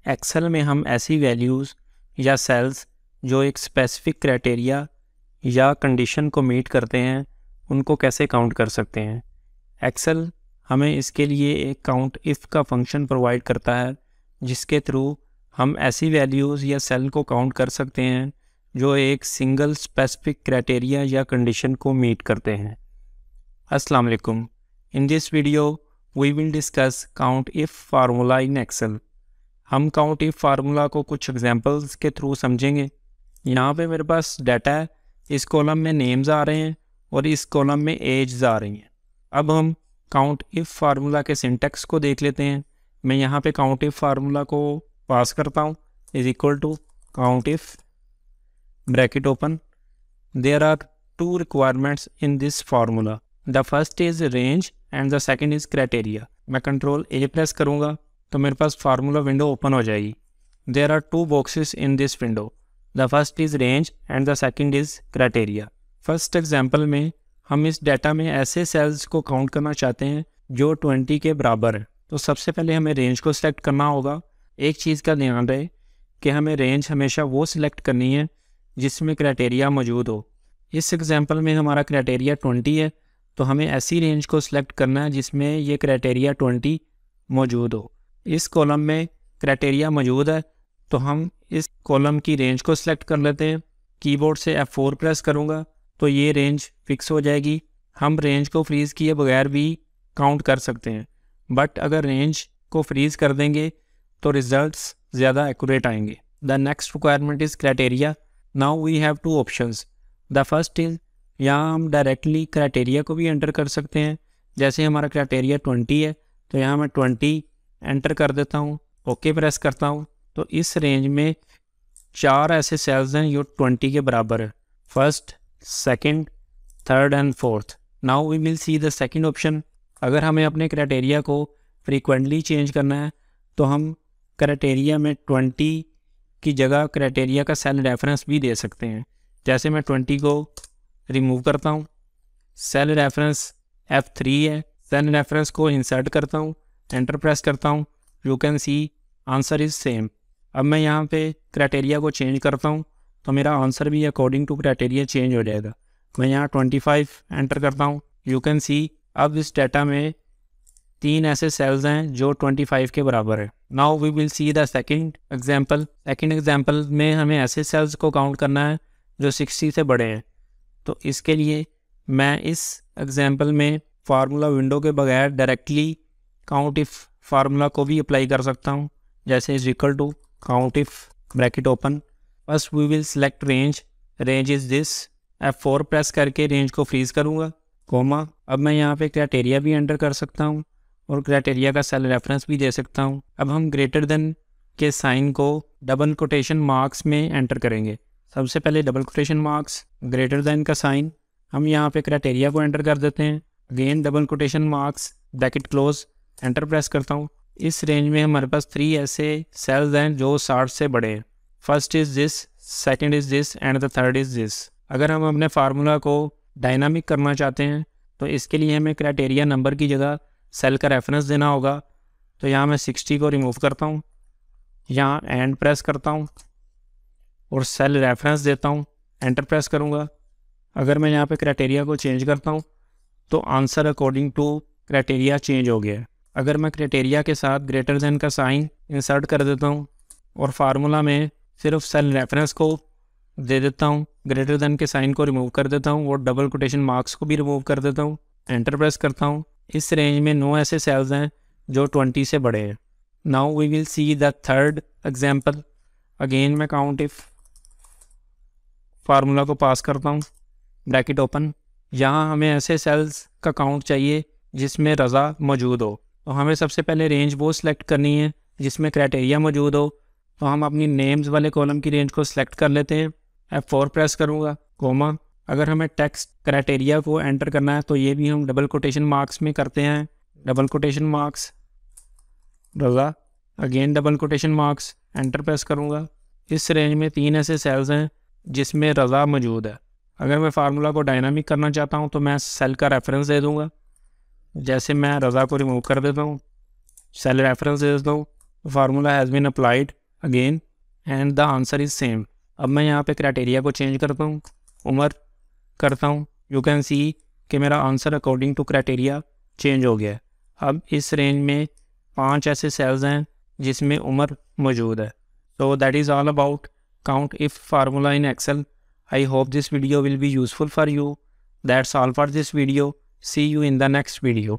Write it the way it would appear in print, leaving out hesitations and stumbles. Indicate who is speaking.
Speaker 1: Excel में हम ऐसी वैल्यूज़ या सेल्स जो एक स्पेसिफिक क्राइटेरिया या कंडीशन को मीट करते हैं उनको कैसे काउंट कर सकते हैं। एक्सेल हमें इसके लिए एक काउंट इफ़ का फंक्शन प्रोवाइड करता है जिसके थ्रू हम ऐसी वैल्यूज़ या सेल को काउंट कर सकते हैं जो एक सिंगल स्पेसिफिक क्राइटेरिया या कंडीशन को मीट करते हैं। अस्सलाम वालेकुम। In this video we will discuss count if formula in Excel. हम काउंट इफ़ फार्मूला को कुछ एग्जांपल्स के थ्रू समझेंगे। यहाँ पे मेरे पास डाटा है, इस कॉलम में नेम्स आ रहे हैं और इस कॉलम में एज आ रही हैं। अब हम काउंट इफ़ फार्मूला के सिंटेक्स को देख लेते हैं। मैं यहाँ पे काउंट इफ़ फार्मूला को पास करता हूँ, is equal to count if bracket open. There are two requirements in this formula. The first is range and the second is criteria. मैं कंट्रोल ए प्रेस करूँगा तो मेरे पास फार्मूला विंडो ओपन हो जाएगी। There are two boxes in this window. The first is range and the second is criteria. First example में हम इस डाटा में ऐसे सेल्स को काउंट करना चाहते हैं जो 20 के बराबर है। तो सबसे पहले हमें रेंज को सिलेक्ट करना होगा। एक चीज़ का ध्यान रहे कि हमें रेंज हमेशा वो सिलेक्ट करनी है जिसमें क्राइटेरिया मौजूद हो। इस एग्जाम्पल में हमारा क्राइटेरिया 20 है, तो हमें ऐसी रेंज को सिलेक्ट करना है जिसमें ये क्राइटेरिया 20 मौजूद हो। इस कॉलम में क्राइटेरिया मौजूद है तो हम इस कॉलम की रेंज को सिलेक्ट कर लेते हैं। कीबोर्ड से F4 प्रेस करूँगा तो ये रेंज फिक्स हो जाएगी। हम रेंज को फ्रीज़ किए बगैर भी काउंट कर सकते हैं, बट अगर रेंज को फ्रीज़ कर देंगे तो रिजल्ट्स ज़्यादा एक्यूरेट आएंगे। The next requirement is criteria. Now we have two options. The first is, यहाँ हम डायरेक्टली क्राइटेरिया को भी एंटर कर सकते हैं। जैसे हमारा क्राइटेरिया 20 है तो यहाँ मैं 20 एंटर कर देता हूँ, ओके प्रेस करता हूँ। तो इस रेंज में 4 ऐसे सेल्स हैं जो 20 के बराबर है, first, second, third and fourth. Now we will see the second option. अगर हमें अपने क्राइटेरिया को फ्रीक्वेंटली चेंज करना है तो हम क्राइटेरिया में 20 की जगह क्राइटेरिया का सेल रेफरेंस भी दे सकते हैं। जैसे मैं 20 को रिमूव करता हूँ, सेल रेफरेंस F3 है, सेल रेफरेंस को इंसर्ट करता हूँ, एंटर प्रेस करता हूँ, you can see answer is same. अब मैं यहाँ पे क्राइटेरिया को चेंज करता हूँ तो मेरा आंसर भी अकॉर्डिंग टू क्राइटेरिया चेंज हो जाएगा। मैं यहाँ 25 एंटर करता हूँ, यू कैन सी अब इस डाटा में 3 ऐसे सेल्स हैं जो 25 के बराबर है। Now we will see the second example. Second example में हमें ऐसे सेल्स को काउंट करना है जो 60 से बड़े हैं। तो इसके लिए मैं इस एग्जांपल में फार्मूला विंडो के बगैर डायरेक्टली काउंट इफ़ फार्मूला को भी अप्लाई कर सकता हूँ। जैसे is equal to count if bracket open. First we will select range, range is this. F4 press करके रेंज को फ्रीज़ करूँगा, कोमा। अब मैं यहाँ पे क्राइटेरिया भी एंटर कर सकता हूँ और क्राइटेरिया का सेल रेफरेंस भी दे सकता हूँ। अब हम ग्रेटर देन के साइन को डबल कोटेशन मार्क्स में एंटर करेंगे। सबसे पहले double quotation marks, greater than का साइन, हम यहाँ पे क्राइटेरिया को एंटर कर देते हैं। Again double quotation marks, bracket close, enter press करता हूँ। इस रेंज में हमारे पास 3 ऐसे सेल्स हैं जो 60 से बड़े हैं। First is this, second is this and the third is this. अगर हम अपने फार्मूला को डायनामिक करना चाहते हैं तो इसके लिए हमें क्राइटेरिया नंबर की जगह सेल का रेफरेंस देना होगा। तो यहाँ मैं 60 को रिमूव करता हूँ, यहाँ एंड प्रेस करता हूँ और सेल रेफरेंस देता हूँ, एंटर प्रेस करूँगा। अगर मैं यहाँ पे क्राइटेरिया को चेंज करता हूँ तो answer according to criteria change हो गया है। अगर मैं क्राइटेरिया के साथ ग्रेटर देन का साइन इंसर्ट कर देता हूँ और फार्मूला में सिर्फ सेल रेफरेंस को दे देता हूँ, ग्रेटर देन के साइन को रिमूव कर देता हूँ और डबल कोटेशन मार्क्स को भी रिमूव कर देता हूँ, एंटर प्रेस करता हूँ। इस रेंज में 9 ऐसे सेल्स हैं जो 20 से बड़े हैं। Now we will see the third example. Again मैं काउंट इफ़ फार्मूला को पास करता हूँ, ब्रैकेट ओपन। यहाँ हमें ऐसे सेल्स का काउंट चाहिए जिसमें रज़ा मौजूद हो। तो हमें सबसे पहले रेंज वो सिलेक्ट करनी है जिसमें क्राइटेरिया मौजूद हो। तो हम अपनी नेम्स वाले कॉलम की रेंज को सिलेक्ट कर लेते हैं, F4 प्रेस करूँगा, कोमा। अगर हमें टेक्स्ट क्राइटेरिया को एंटर करना है तो ये भी हम डबल कोटेशन मार्क्स में करते हैं। Double quotation marks, Raza, again double quotation marks, enter press करूँगा। इस रेंज में 3 ऐसे सेल्स हैं जिसमें रज़ा मौजूद है। अगर मैं फार्मूला को डायनामिक करना चाहता हूँ तो मैं सेल का रेफरेंस दे दूँगा। जैसे मैं रज़ा को रिमूव कर देता हूँ, सेल रेफरेंस दे देता हूँ, formula has been applied again and the answer is same. अब मैं यहाँ पे क्राइटेरिया को चेंज करता हूँ, उम्र करता हूँ, यू कैन सी कि मेरा answer according to criteria change हो गया है। अब इस रेंज में 5 ऐसे सेल्स हैं जिसमें उम्र मौजूद है। So that is all about count if formula in Excel. I hope this video will be useful for you. That's all for this video. See you in the next video.